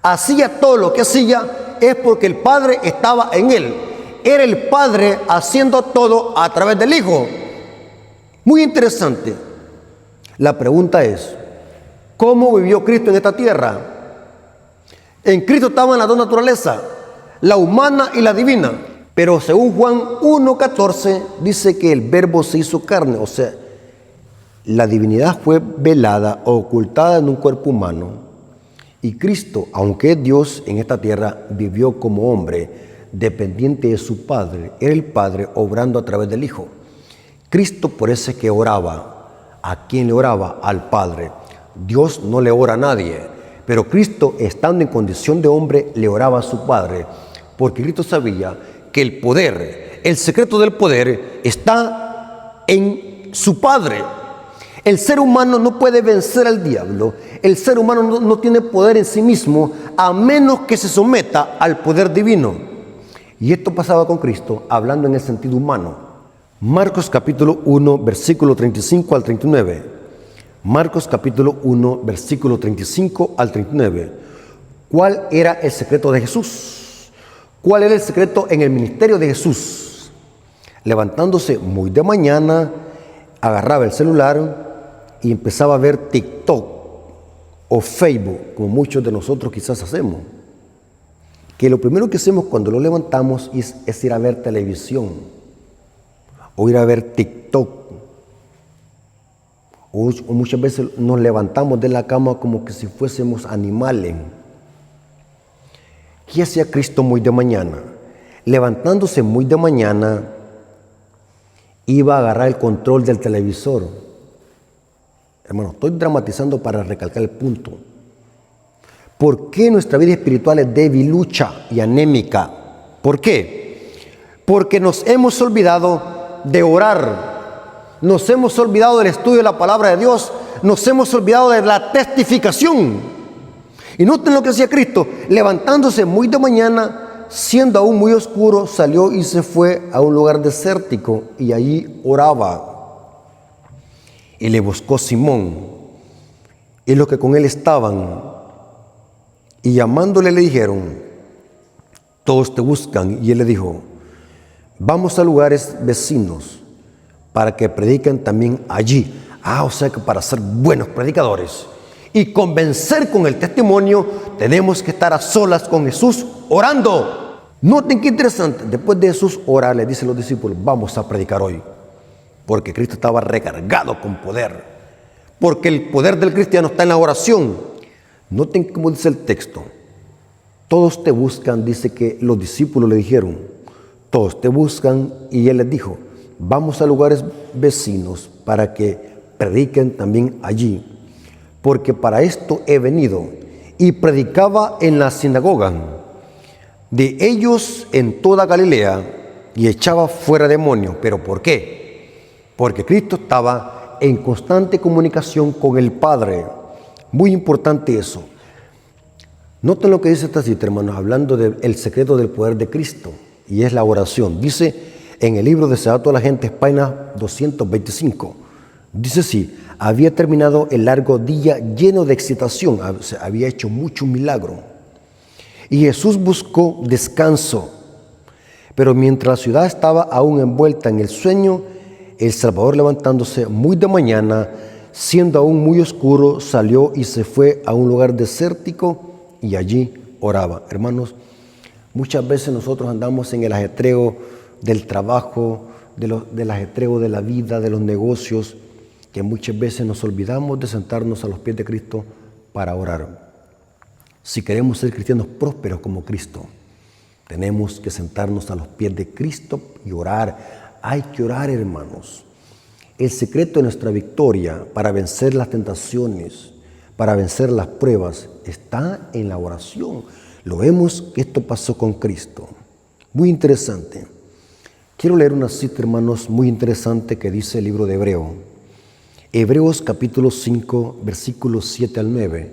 hacía todo lo que hacía es porque el Padre estaba en Él. Era el Padre haciendo todo a través del Hijo. Muy interesante. La pregunta es, ¿cómo vivió Cristo en esta tierra? En Cristo estaban las dos naturalezas, la humana y la divina. Pero según Juan 1:14 dice que el Verbo se hizo carne. O sea, la divinidad fue velada o ocultada en un cuerpo humano. Y Cristo, aunque es Dios en esta tierra, vivió como hombre, dependiente de su Padre. Era el Padre obrando a través del Hijo. Cristo por eso es que oraba. ¿A quién le oraba? Al Padre. Dios no le ora a nadie, pero Cristo, estando en condición de hombre, le oraba a su Padre, porque Cristo sabía que el poder, el secreto del poder, está en su Padre. El ser humano no puede vencer al diablo. El ser humano no tiene poder en sí mismo a menos que se someta al poder divino. Y esto pasaba con Cristo, hablando en el sentido humano. Marcos capítulo 1, versículo 35 al 39. Marcos capítulo 1, versículo 35 al 39. ¿Cuál era el secreto de Jesús? ¿Cuál era el secreto en el ministerio de Jesús? Levantándose muy de mañana, agarraba el celular y empezaba a ver TikTok o Facebook, como muchos de nosotros quizás hacemos. Que lo primero que hacemos cuando lo levantamos es ir a ver televisión o ir a ver TikTok. O muchas veces nos levantamos de la cama como que si fuésemos animales. ¿Qué hacía Cristo muy de mañana? Levantándose muy de mañana, iba a agarrar el control del televisor. Hermano, estoy dramatizando para recalcar el punto. ¿Por qué nuestra vida espiritual es debilucha y anémica? ¿Por qué? Porque nos hemos olvidado de orar. Nos hemos olvidado del estudio de la palabra de Dios. Nos hemos olvidado de la testificación. Y noten lo que hacía Cristo. Levantándose muy de mañana, siendo aún muy oscuro, salió y se fue a un lugar desértico y allí oraba. Y le buscó Simón y los que con él estaban, y llamándole le dijeron, todos te buscan. Y él le dijo, vamos a lugares vecinos para que prediquen también allí. O sea que para ser buenos predicadores y convencer con el testimonio, tenemos que estar a solas con Jesús orando. Noten qué interesante, después de Jesús orar, le dicen los discípulos, vamos a predicar hoy. Porque Cristo estaba recargado con poder. Porque el poder del cristiano está en la oración. Noten cómo dice el texto. Todos te buscan, dice que los discípulos le dijeron. Todos te buscan, y él les dijo, vamos a lugares vecinos para que prediquen también allí. Porque para esto he venido. Y predicaba en la sinagoga de ellos en toda Galilea y echaba fuera demonios. ¿Pero por qué? Porque Cristo estaba en constante comunicación con el Padre. Muy importante eso. Noten lo que dice esta cita, hermanos, hablando del secreto del poder de Cristo, y es la oración. Dice en el libro de Deseado a toda la gente, página 225. Dice así, había terminado el largo día lleno de excitación, había hecho mucho milagro. Y Jesús buscó descanso. Pero mientras la ciudad estaba aún envuelta en el sueño, el Salvador, levantándose muy de mañana, siendo aún muy oscuro, salió y se fue a un lugar desértico y allí oraba. Hermanos, muchas veces nosotros andamos en el ajetreo del trabajo, del ajetreo de la vida, de los negocios, que muchas veces nos olvidamos de sentarnos a los pies de Cristo para orar. Si queremos ser cristianos prósperos como Cristo, tenemos que sentarnos a los pies de Cristo y orar. Hay que orar, hermanos. El secreto de nuestra victoria para vencer las tentaciones, para vencer las pruebas, está en la oración. Lo vemos que esto pasó con Cristo. Muy interesante. Quiero leer una cita, hermanos, muy interesante que dice el libro de Hebreos capítulo 5, versículos 7 al 9,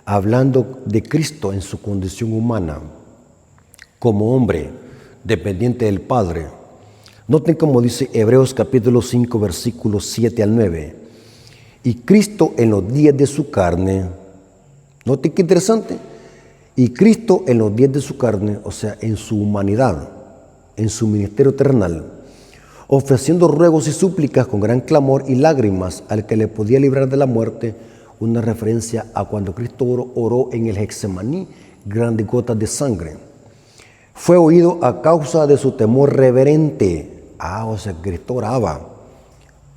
hablando de Cristo en su condición humana, como hombre, dependiente del Padre. Noten cómo dice Hebreos capítulo 5, versículos 7 al 9. Y Cristo en los días de su carne, noten qué interesante, y Cristo en los días de su carne, o sea, en su humanidad, en su ministerio terrenal, ofreciendo ruegos y súplicas con gran clamor y lágrimas al que le podía librar de la muerte, una referencia a cuando Cristo oró en el Getsemaní, grandes gotas de sangre. Fue oído a causa de su temor reverente. O sea, Cristo oraba.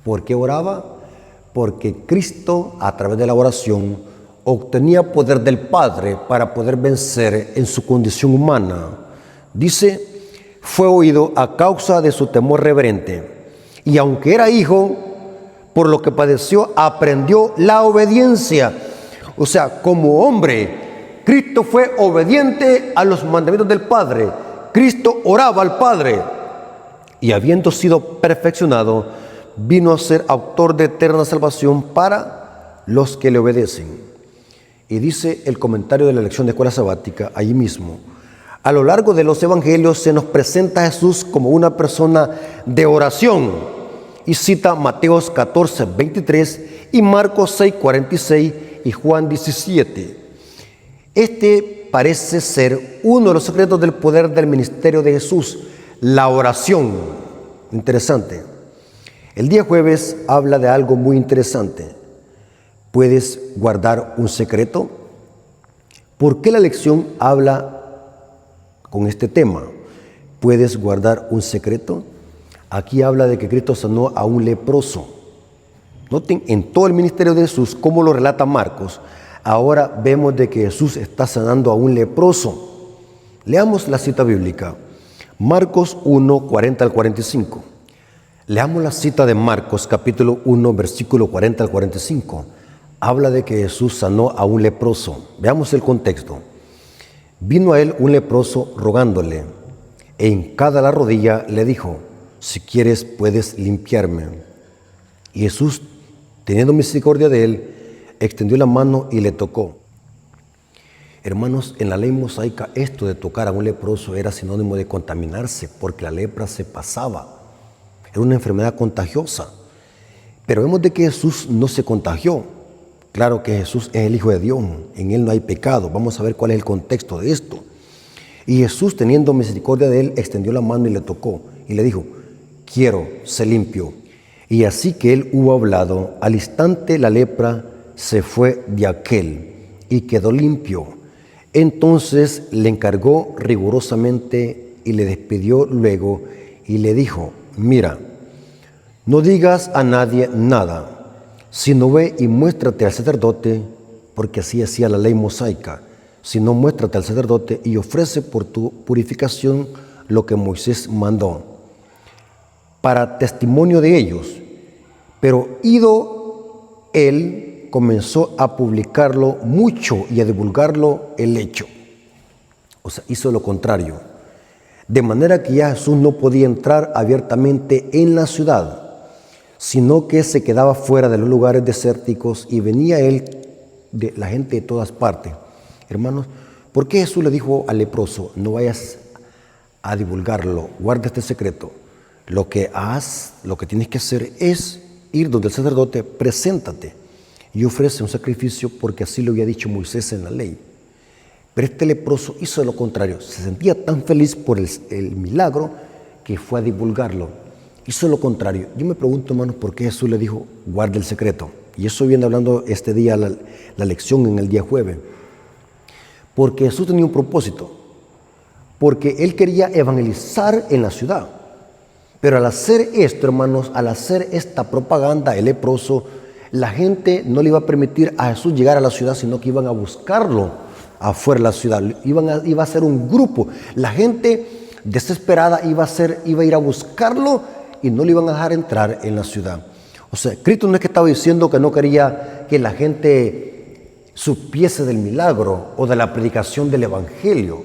¿Por qué oraba? Porque Cristo, a través de la oración, obtenía poder del Padre para poder vencer en su condición humana. Dice, fue oído a causa de su temor reverente. Y aunque era hijo, por lo que padeció, aprendió la obediencia. O sea, como hombre, Cristo fue obediente a los mandamientos del Padre. Cristo oraba al Padre. Y habiendo sido perfeccionado, vino a ser autor de eterna salvación para los que le obedecen. Y dice el comentario de la lección de escuela sabática, allí mismo, a lo largo de los evangelios se nos presenta a Jesús como una persona de oración. Y cita Mateos 14, 23 y Marcos 6, 46 y Juan 17. Este parece ser uno de los secretos del poder del ministerio de Jesús, la oración. Interesante. El día jueves habla de algo muy interesante. ¿Puedes guardar un secreto? ¿Por qué la lección habla con este tema? ¿Puedes guardar un secreto? Aquí habla de que Cristo sanó a un leproso. Noten en todo el ministerio de Jesús, como lo relata Marcos. Ahora vemos de que Jesús está sanando a un leproso. Leamos la cita bíblica. Marcos 1, 40 al 45. Leamos la cita de Marcos capítulo 1, versículo 40 al 45. Habla de que Jesús sanó a un leproso. Veamos el contexto. Vino a él un leproso rogándole, e hincada la rodilla le dijo, si quieres puedes limpiarme. Y Jesús, teniendo misericordia de él, extendió la mano y le tocó. Hermanos, en la ley mosaica esto de tocar a un leproso era sinónimo de contaminarse, porque la lepra se pasaba. Era una enfermedad contagiosa. Pero vemos de que Jesús no se contagió. Claro que Jesús es el Hijo de Dios, en Él no hay pecado. Vamos a ver cuál es el contexto de esto. Y Jesús, teniendo misericordia de él, extendió la mano y le tocó. Y le dijo, quiero, sé limpio. Y así que él hubo hablado, al instante la lepra se fue de aquel y quedó limpio. Entonces le encargó rigurosamente y le despidió luego y le dijo, mira, no digas a nadie nada, sino ve y muéstrate al sacerdote, porque así hacía la ley mosaica, sino muéstrate al sacerdote y ofrece por tu purificación lo que Moisés mandó, para testimonio de ellos. Pero ido él, comenzó a publicarlo mucho y a divulgarlo el hecho. O sea, hizo lo contrario. De manera que ya Jesús no podía entrar abiertamente en la ciudad, sino que se quedaba fuera de los lugares desérticos y venía él de la gente de todas partes. Hermanos, ¿por qué Jesús le dijo al leproso, no vayas a divulgarlo, guarda este secreto? Lo que tienes que hacer es ir donde el sacerdote, preséntate y ofrece un sacrificio, porque así lo había dicho Moisés en la ley. Pero este leproso hizo lo contrario, se sentía tan feliz por el milagro que fue a divulgarlo. hizo lo contrario. Yo me pregunto, hermanos, ¿por qué Jesús le dijo, guarda el secreto? Y eso viene hablando este día, la lección en el día jueves. Porque Jesús tenía un propósito. Porque Él quería evangelizar en la ciudad. Pero al hacer esto, hermanos, al hacer esta propaganda, el leproso, la gente no le iba a permitir a Jesús llegar a la ciudad, sino que iban a buscarlo afuera de la ciudad. Iba a ser un grupo. La gente desesperada iba a ir a buscarlo y no le iban a dejar entrar en la ciudad. O sea, Cristo no es que estaba diciendo que no quería que la gente supiese del milagro o de la predicación del evangelio.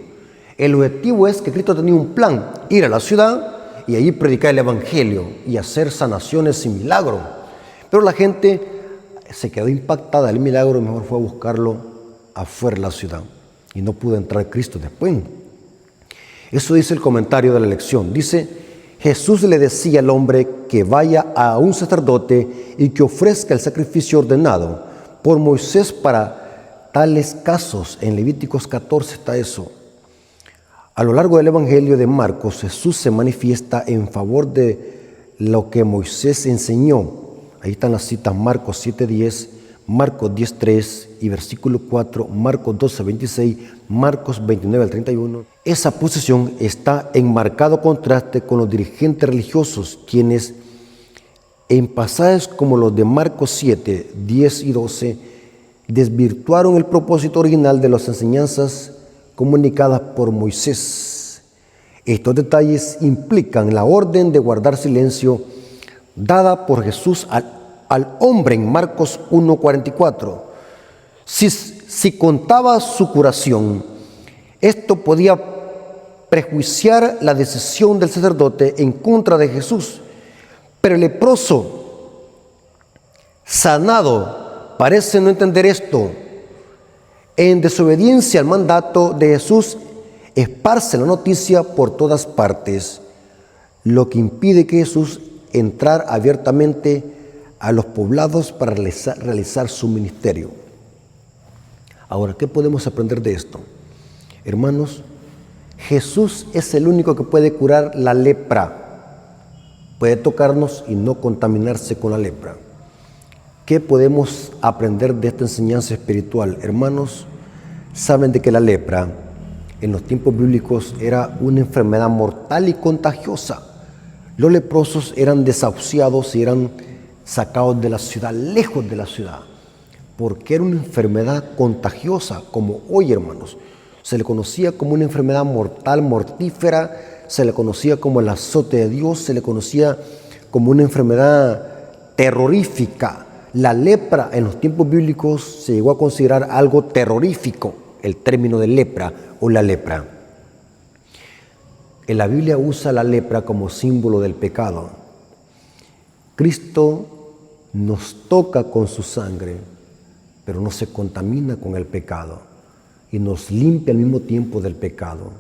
El objetivo es que Cristo tenía un plan, ir a la ciudad y allí predicar el evangelio y hacer sanaciones y milagros. Pero la gente se quedó impactada del milagro y mejor fue a buscarlo afuera de la ciudad. Y no pudo entrar Cristo después. Eso dice el comentario de la lección. Dice, Jesús le decía al hombre que vaya a un sacerdote y que ofrezca el sacrificio ordenado por Moisés para tales casos. En Levíticos 14 está eso. A lo largo del Evangelio de Marcos, Jesús se manifiesta en favor de lo que Moisés enseñó. Ahí están las citas: Marcos 7:10, Marcos 10:3 y versículo 4, Marcos 12:26, Marcos 29-31. Esa posición está en marcado contraste con los dirigentes religiosos, quienes en pasajes como los de Marcos 7, 10 y 12 desvirtuaron el propósito original de las enseñanzas comunicadas por Moisés. Estos detalles implican la orden de guardar silencio dada por Jesús al hombre en Marcos 1:44. Si contaba su curación, esto podía prejuiciar la decisión del sacerdote en contra de Jesús. Pero el leproso sanado parece no entender esto. En desobediencia al mandato de Jesús, esparce la noticia por todas partes, lo que impide que Jesús entrar abiertamente a los poblados para realizar su ministerio. Ahora, ¿qué podemos aprender de esto? Hermanos, Jesús es el único que puede curar la lepra. Puede tocarnos y no contaminarse con la lepra. ¿Qué podemos aprender de esta enseñanza espiritual? Hermanos, saben de que la lepra en los tiempos bíblicos era una enfermedad mortal y contagiosa. Los leprosos eran desahuciados y eran sacados de la ciudad, lejos de la ciudad, porque era una enfermedad contagiosa, como hoy, hermanos. Se le conocía como una enfermedad mortal, mortífera, se le conocía como el azote de Dios, se le conocía como una enfermedad terrorífica. La lepra en los tiempos bíblicos se llegó a considerar algo terrorífico, el término de lepra o la lepra. En la Biblia usa la lepra como símbolo del pecado. Cristo nos toca con su sangre, pero no se contamina con el pecado y nos limpia al mismo tiempo del pecado.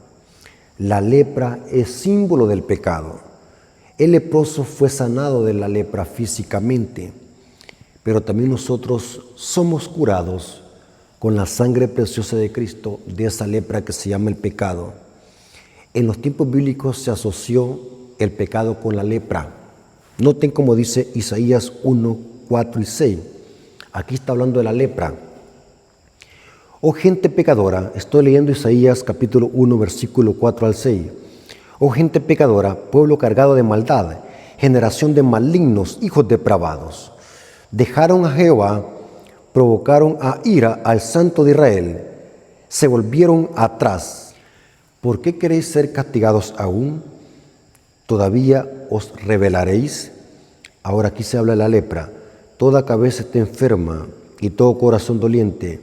La lepra es símbolo del pecado. El leproso fue sanado de la lepra físicamente, pero también nosotros somos curados con la sangre preciosa de Cristo de esa lepra que se llama el pecado. En los tiempos bíblicos se asoció el pecado con la lepra. Noten cómo dice Isaías 1, 4 y 6. Aquí está hablando de la lepra. Oh gente pecadora, estoy leyendo Isaías capítulo 1, versículo 4 al 6. Oh gente pecadora, pueblo cargado de maldad, generación de malignos, hijos depravados. Dejaron a Jehová, provocaron a ira al Santo de Israel, se volvieron atrás. ¿Por qué queréis ser castigados aún? ¿Todavía os rebelaréis? Ahora aquí se habla de la lepra. Toda cabeza está enferma y todo corazón doliente.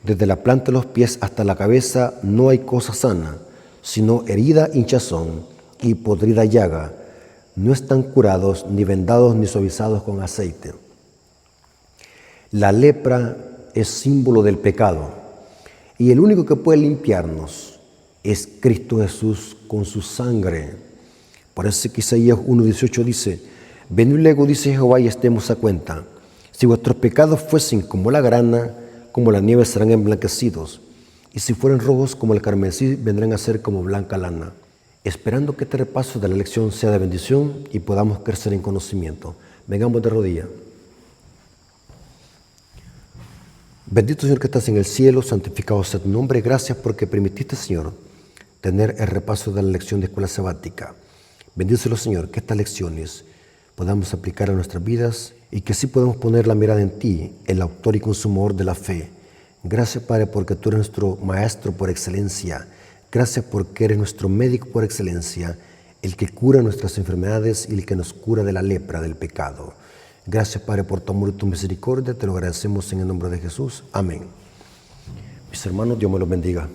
Desde la planta de los pies hasta la cabeza no hay cosa sana, sino herida, hinchazón y podrida llaga. No están curados, ni vendados, ni suavizados con aceite. La lepra es símbolo del pecado y el único que puede limpiarnos es Cristo Jesús con su sangre. Por eso que Isaías 1:18 dice: venid luego, dice Jehová, y estemos a cuenta. Si vuestros pecados fuesen como la grana, como la nieve serán emblanquecidos, y si fueren rojos como el carmesí, vendrán a ser como blanca lana. esperando que este repaso de la lección sea de bendición y podamos crecer en conocimiento. Vengamos de rodillas. Bendito Señor que estás en el cielo, santificado sea tu nombre. Gracias porque permitiste, Señor, tener el repaso de la lección de escuela sabática. Bendícelo, Señor, que estas lecciones podamos aplicar a nuestras vidas y que sí podamos poner la mirada en ti, el autor y consumador de la fe. Gracias, Padre, porque tú eres nuestro maestro por excelencia. Gracias porque eres nuestro médico por excelencia, el que cura nuestras enfermedades y el que nos cura de la lepra, del pecado. Gracias, Padre, por tu amor y tu misericordia. Te lo agradecemos en el nombre de Jesús. Amén. Mis hermanos, Dios me los bendiga.